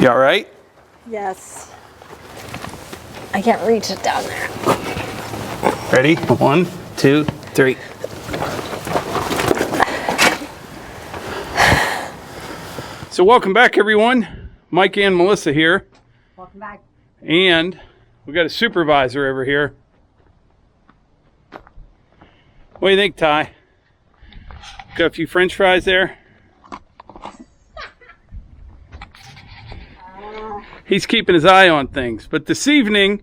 You all right? Yes. I can't reach it down there. Ready? 1, 2, 3. So welcome back, everyone. Mike and Melissa here. Welcome back. And we got a supervisor over here. What do you think, Ty? Got a few French fries there? He's keeping his eye on things. But this evening,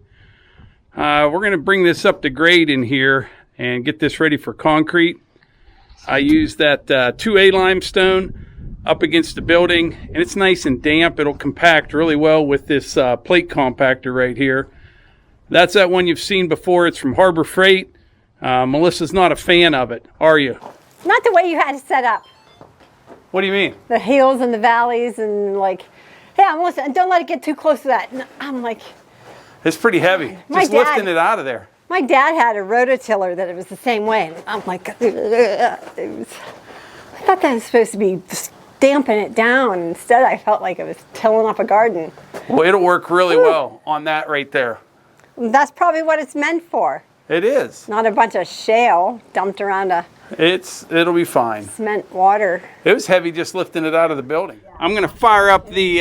we're going to bring this up to grade in here and get this ready for concrete. I use that 2A limestone up against the building, and it's nice and damp. It'll compact really well with this plate compactor right here. That's that one you've seen before. It's from Harbor Freight. Melissa's not a fan of it, are you? Not the way you had it set up. What do you mean? The hills and the valleys and like, yeah, Melissa, don't let it get too close to that. And I'm like, it's pretty heavy. Just lifting it out of there. My dad had a rototiller that it was the same way. And I'm like, I thought that was supposed to be just damping it down. Instead, I felt like it was tilling up a garden. Well, it'll work really well on that right there. That's probably what it's meant for. It is. Not a bunch of shale dumped around a It'll be fine. cement water. It was heavy just lifting it out of the building. Yeah. I'm going to fire up the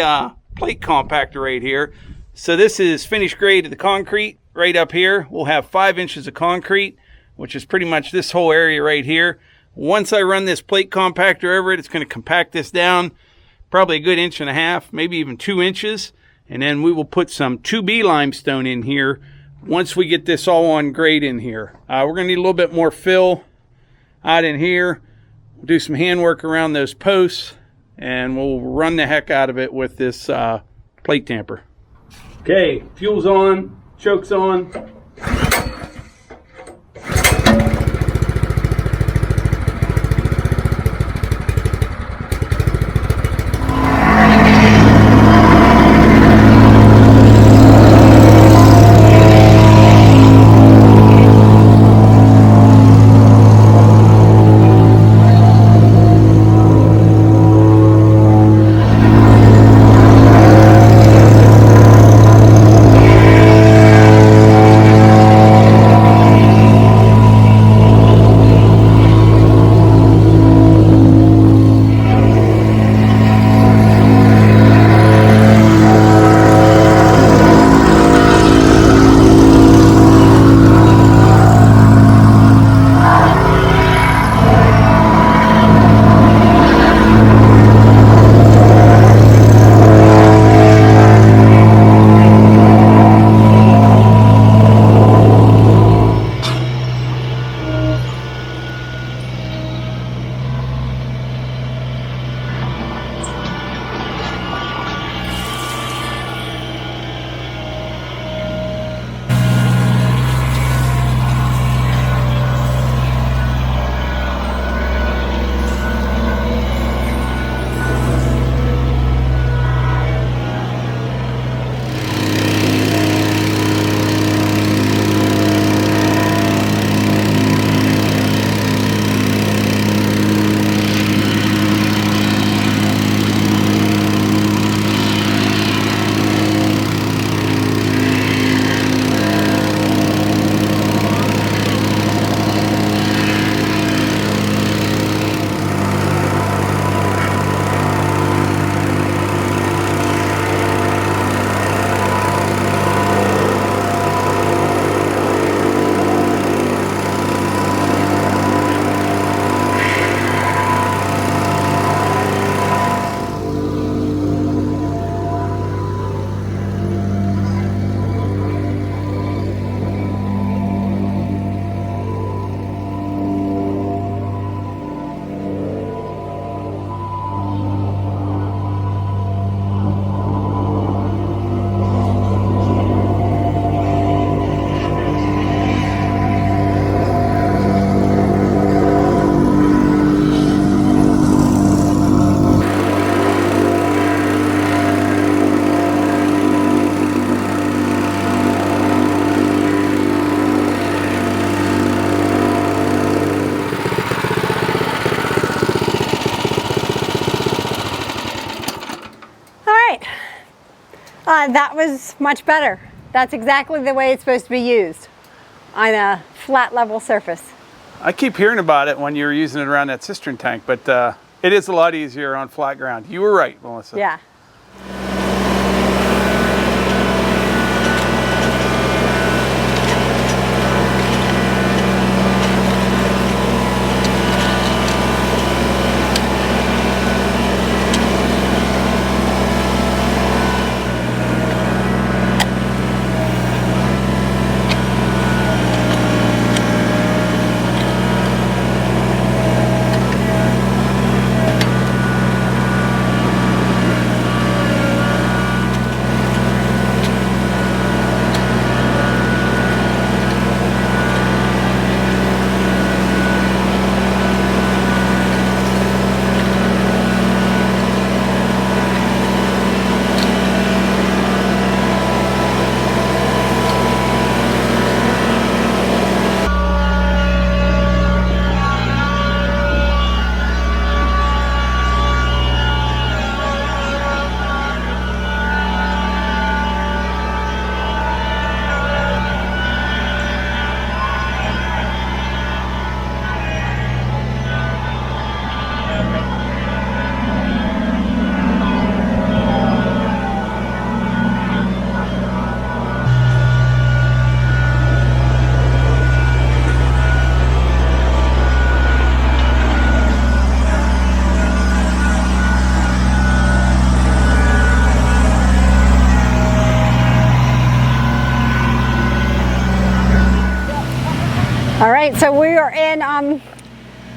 plate compactor right here. So this is finished grade of the concrete right up here. We'll have 5 inches of concrete, which is pretty much this whole area right here. Once I run this plate compactor over it, it's going to compact this down probably a good 1.5 inches, maybe even 2 inches. And then we will put some 2B limestone in here once we get this all on grade in here. We're going to need a little bit more fill out in here. We'll do some handwork around those posts, and we'll run the heck out of it with this plate tamper. Okay, fuel's on, choke's on. that was much better. That's exactly the way it's supposed to be used, on a flat level surface. I keep hearing about it when you're using it around that cistern tank, but it is a lot easier on flat ground. You were right, Melissa. Yeah. All right, so we are in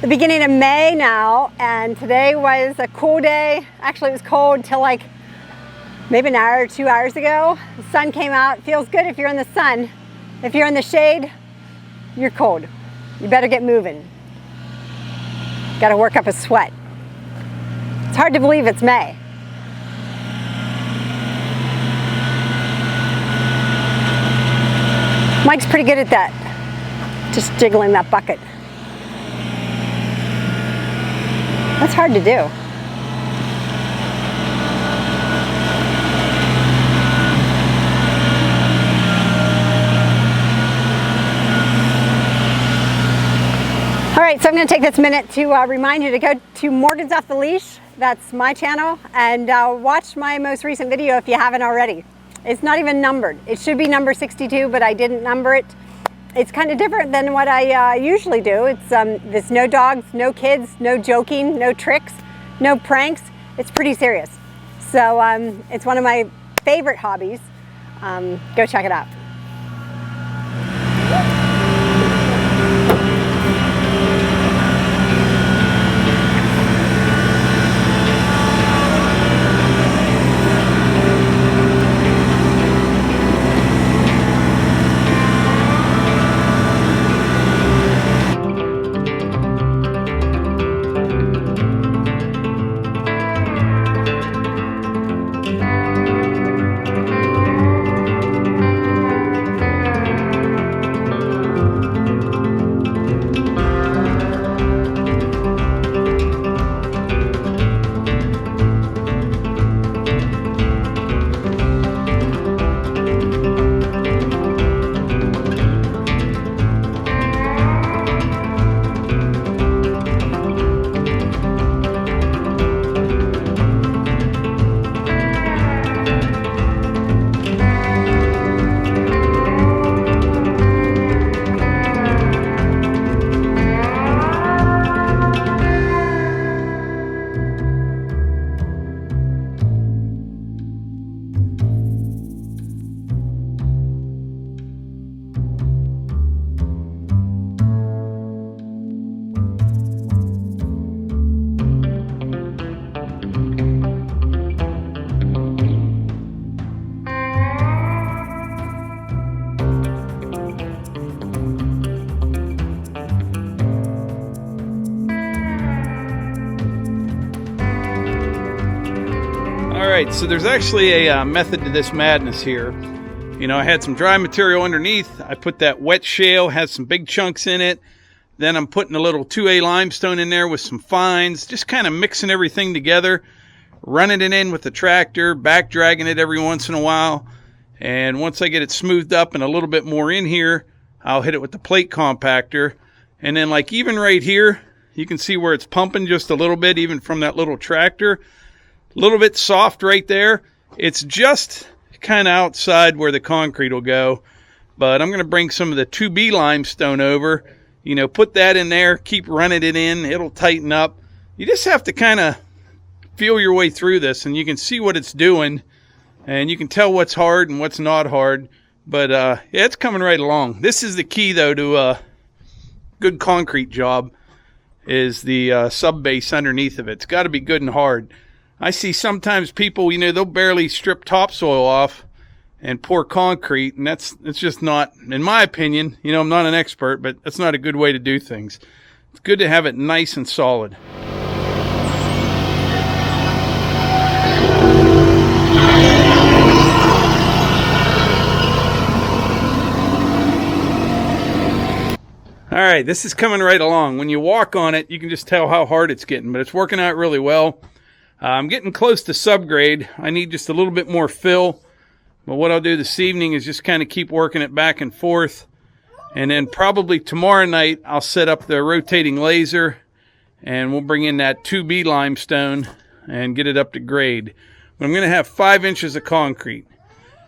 the beginning of May now, and today was a cool day. Actually, it was cold till like maybe an hour or 2 hours ago. The sun came out. Feels good if you're in the sun. If you're in the shade, you're cold. You better get moving. Got to work up a sweat. It's hard to believe it's May. Mike's pretty good at that. Just jiggling that bucket. That's hard to do. All right, so I'm going to take this minute to remind you to go to Morgan's Off the Leash. That's my channel, and watch my most recent video if you haven't already. It's not even numbered. It should be number 62, but I didn't number it. It's kind of different than what I usually do. It's there's no dogs, no kids, no joking, no tricks, no pranks. It's pretty serious. So it's one of my favorite hobbies. Go check it out. Alright, so there's actually a method to this madness here. You know, I had some dry material underneath. I put that wet shale, has some big chunks in it. Then I'm putting a little 2A limestone in there with some fines, just kind of mixing everything together. running it in with the tractor, back dragging it every once in a while. And once I get it smoothed up and a little bit more in here, I'll hit it with the plate compactor. And then like even right here, you can see where it's pumping just a little bit, even from that little tractor. A little bit soft right there. It's just kind of outside where the concrete will go. But I'm going to bring some of the 2B limestone over, you know, put that in there, keep running it in. It'll tighten up. You just have to kind of feel your way through this, and you can see what it's doing, and you can tell what's hard and what's not hard. But yeah, it's coming right along. This is the key, though, to a good concrete job, is the sub base underneath of it. It's got to be good and hard. I see sometimes people, you know, they'll barely strip topsoil off and pour concrete, and it's just not, in my opinion, you know, I'm not an expert, but that's not a good way to do things. It's good to have it nice and solid. All right, this is coming right along. When you walk on it, you can just tell how hard it's getting, but it's working out really well. I'm getting close to subgrade. I need just a little bit more fill. But what I'll do this evening is just kind of keep working it back and forth. And then probably tomorrow night, I'll set up the rotating laser, and we'll bring in that 2B limestone and get it up to grade. But I'm going to have 5 inches of concrete.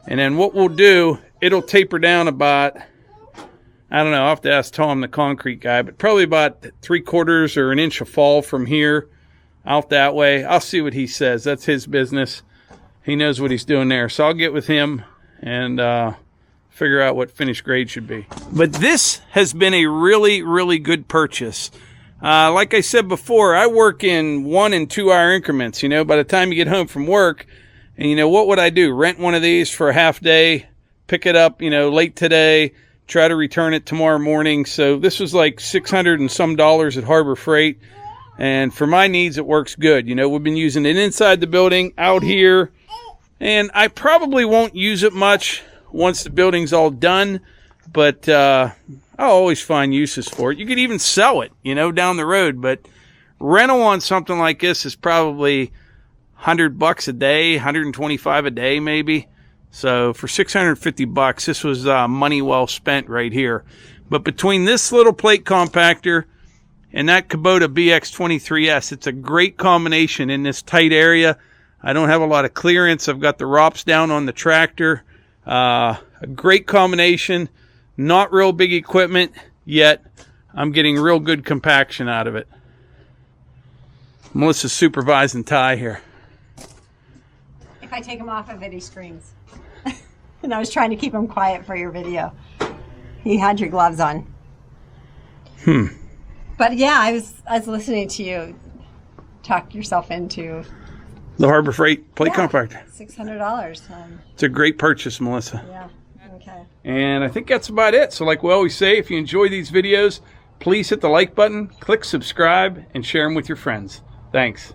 And then what we'll do, it'll taper down about, I don't know, I'll have to ask Tom, the concrete guy, but probably about 3/4 or an inch of fall from here out that way. I'll see what he says. That's his business. He knows what he's doing there. So I'll get with him and figure out what finished grade should be. But this has been a really, really good purchase. Like I said before, I work in 1 and 2 hour increments. You know, by the time you get home from work, and you know, what would I do? Rent one of these for a half day, pick it up, you know, late today, try to return it tomorrow morning. So this was like $600 and some at Harbor Freight. And for my needs, it works good. You know, we've been using it inside the building, out here. And I probably won't use it much once the building's all done. But I'll always find uses for it. You could even sell it, you know, down the road. But rental on something like this is probably $100 a day, $125 a day maybe. So for $650, this was money well spent right here. But between this little plate compactor and that Kubota BX 23S, it's a great combination in this tight area. I don't have a lot of clearance. I've got the ROPS down on the tractor. A great combination. Not real big equipment, yet I'm getting real good compaction out of it. Melissa's supervising Ty here. If I take him off of it, he screams. And I was trying to keep him quiet for your video. He had your gloves on. But yeah, I was listening to you talk yourself into the Harbor Freight plate compactor. $600. It's a great purchase, Melissa. Yeah. Okay. And I think that's about it. So like we always say, if you enjoy these videos, please hit the like button, click subscribe, and share them with your friends. Thanks.